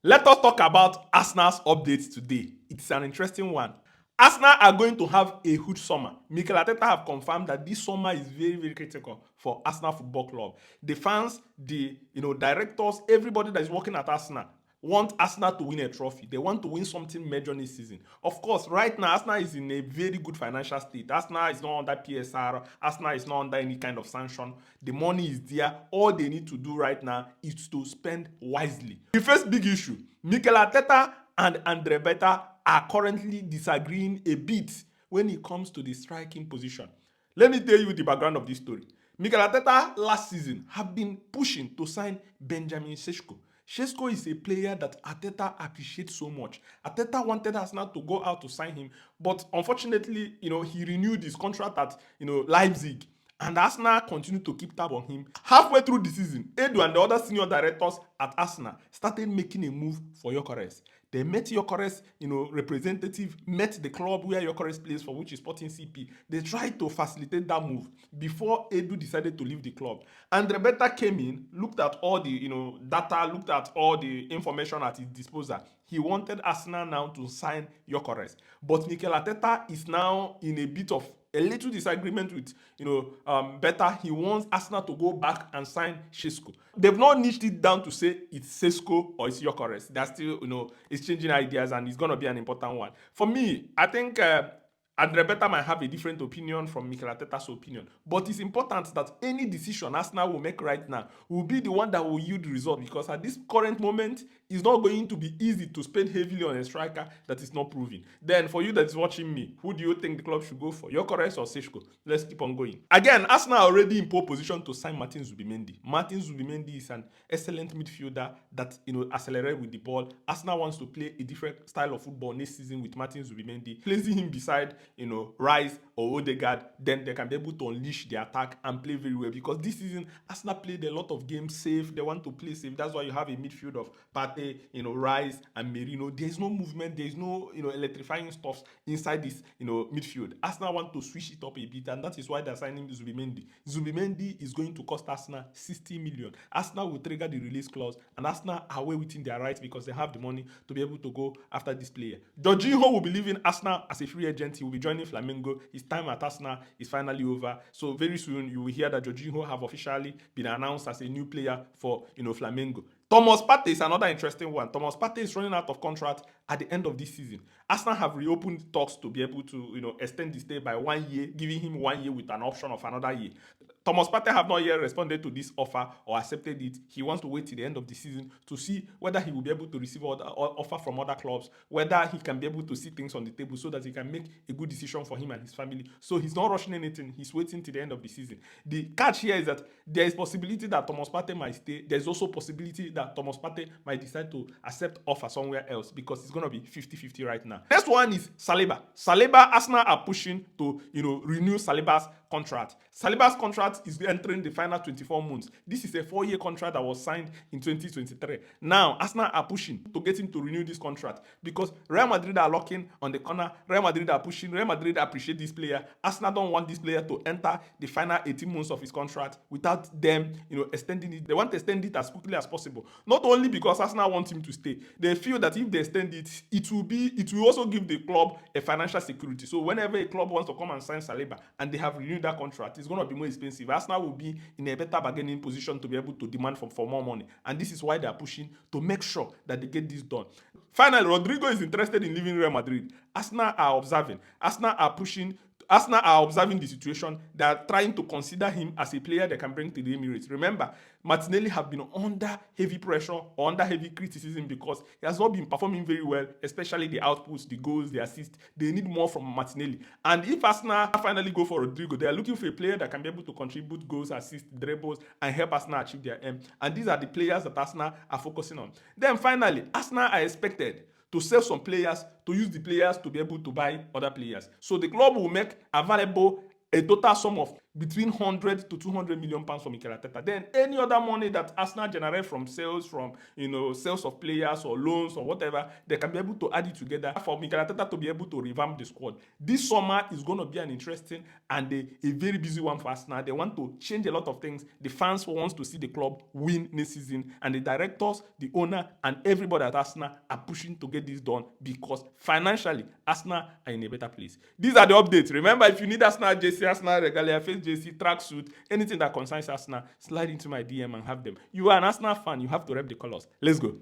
Let us talk about Arsenal's updates today. It's an interesting one. Arsenal are going to have a huge summer. Mikel Arteta have confirmed that this summer is very, very critical for Arsenal Football Club. The fans, the directors, everybody that is working at Arsenal want Arsenal to win a trophy. They want to win something major this season. Of course, right now Arsenal is in a very good financial state. Arsenal is not under PSR. Arsenal is not under any kind of sanction. The money is there. All they need to do right now is to spend wisely. The first big issue, Mikel Arteta and Andre Beta are currently disagreeing a bit when it comes to the striking position. Let me tell you the background of this story. Mikel Arteta last season have been pushing to sign Benjamin Sesko. Sesko is a player that Arteta appreciates so much. Arteta wanted Arsenal to go out to sign him, but unfortunately, he renewed his contract at, Leipzig. And Arsenal continued to keep tab on him. Halfway through the season, Edu and the other senior directors at Arsenal started making a move for Gyökeres. They met Gyökeres, representative, met the club where Gyökeres plays for, which is Sporting CP. They tried to facilitate that move before Edu decided to leave the club. And Rebeta came in, looked at all the data, looked at all the information at his disposal. He wanted Arsenal now to sign Gyökeres. But Mikel Arteta is now in a bit of a little disagreement with Beta. He wants Arsenal to go back and sign Sesko. They've not niched it down to say it's Sesko or it's Gyökeres. They're still exchanging ideas, and it's going to be an important one. For me, I think Andre Beta might have a different opinion from Mikel Arteta's opinion, but it's important that any decision Arsenal will make right now will be the one that will yield the result, because at this current moment, it's not going to be easy to spend heavily on a striker that is not proven. Then, for you that is watching me, who do you think the club should go for, Gyökeres or Sesko? Let's keep on going. Again, Arsenal are already in pole position to sign Martin Zubimendi. Martin Zubimendi is an excellent midfielder that accelerates with the ball. Arsenal wants to play a different style of football next season with Martin Zubimendi, placing him beside Rice or Odegaard. Then they can be able to unleash the attack and play very well, because this season Arsenal played a lot of games safe. They want to play safe. That's why you have a midfield of Partey, Rice and Merino. There's no movement. There's no electrifying stuff inside this midfield. Arsenal want to switch it up a bit, and that is why they're signing Zubimendi. Zubimendi is going to cost Arsenal 60 million. Arsenal will trigger the release clause, and Arsenal are well within their rights because they have the money to be able to go after this player. Jorginho will be leaving Arsenal as a free agent. He will be joining Flamengo. His time at Arsenal is finally over. So very soon you will hear that Jorginho have officially been announced as a new player for Flamengo. Thomas Partey is another interesting one. Thomas Partey is running out of contract at the end of this season. Arsenal have reopened talks to be able to extend the stay by 1 year, giving him 1 year with an option of another year. Thomas Partey have not yet responded to this offer or accepted it. He wants to wait till the end of the season to see whether he will be able to receive offer from other clubs, whether he can be able to see things on the table so that he can make a good decision for him and his family. So he's not rushing anything. He's waiting till the end of the season. The catch here is that there is possibility that Thomas Partey might stay. There's also possibility that Thomas Partey might decide to accept offer somewhere else, because it's going to be 50-50 right now. Next one is Saliba. Saliba, Arsenal are pushing to renew Saliba's contract. Saliba's contract is entering the final 24 months. This is a 4-year contract that was signed in 2023. Now, Arsenal are pushing to get him to renew this contract because Real Madrid are locking on the corner. Real Madrid are pushing. Real Madrid appreciate this player. Arsenal don't want this player to enter the final 18 months of his contract without them, extending it. They want to extend it as quickly as possible. Not only because Arsenal want him to stay. They feel that if they extend it, it will also give the club a financial security. So whenever a club wants to come and sign Saliba and they have renewed that contract, it's going to be more expensive. Arsenal will be in a better bargaining position to be able to demand for more money. And this is why they are pushing to make sure that they get this done. Finally, Rodrigo is interested in leaving Real Madrid. Arsenal are observing. Arsenal are pushing. Arsenal are observing the situation. They are trying to consider him as a player they can bring to the Emirates. Remember, Martinelli have been under heavy pressure or under heavy criticism because he has not been performing very well, especially the outputs, the goals, the assists. They need more from Martinelli. And if Arsenal finally go for Rodrigo, they are looking for a player that can be able to contribute goals, assists, dribbles, and help Arsenal achieve their aim. And these are the players that Arsenal are focusing on. Then finally, Arsenal are expected to sell some players, to use the players to be able to buy other players. So the club will make available a total sum of between 100 to 200 million pounds for Mikel Arteta. Then any other money that Arsenal generate from sales, from sales of players or loans or whatever, they can be able to add it together for Mikel Arteta to be able to revamp the squad. This summer is going to be an interesting and a very busy one for Arsenal. They want to change a lot of things. The fans want to see the club win this season, and the directors, the owner, and everybody at Arsenal are pushing to get this done because financially, Arsenal are in a better place. These are the updates. Remember, if you need Arsenal jersey, Arsenal regalia, face jersey, tracksuit, anything that concerns Arsenal, slide into my DM and have them. You are an Arsenal fan, you have to rep the colors. Let's go.